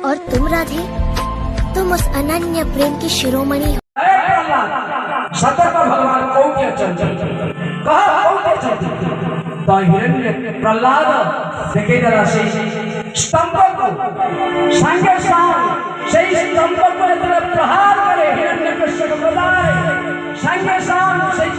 और तुम राधे, तुम उस अनन्य प्रेम की शिरोमणि हो। सतर्क भगवान कौके चंचल कहा कौके चंचल तो हिरण्य प्रहलाद देखे जरा से स्तंभ को संगे साथ से स्तंभ को इतना प्रहार करे हिरण्य कश्यप बताए संगे साथ से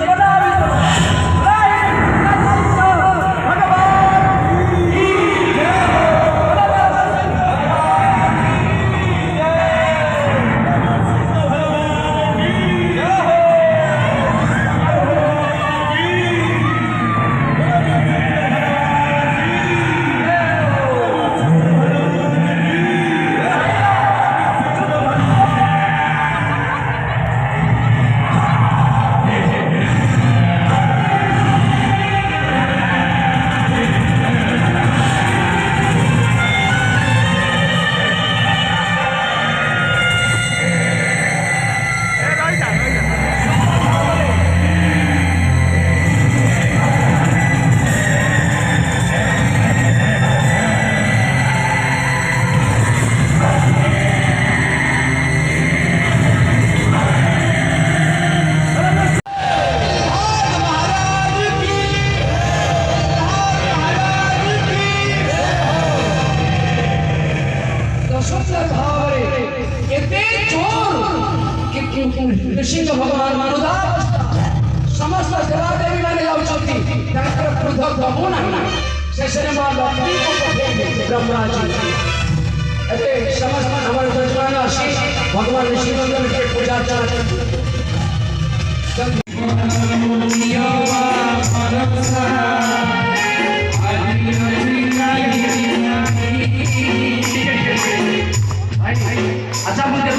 ऋषि भगवान समस्त देवी मैंने जाऊँगी पृथक प्रभु समस्त हमारे जजमान भगवान ऋषि मंदिर के पूजा अच्छा मुझे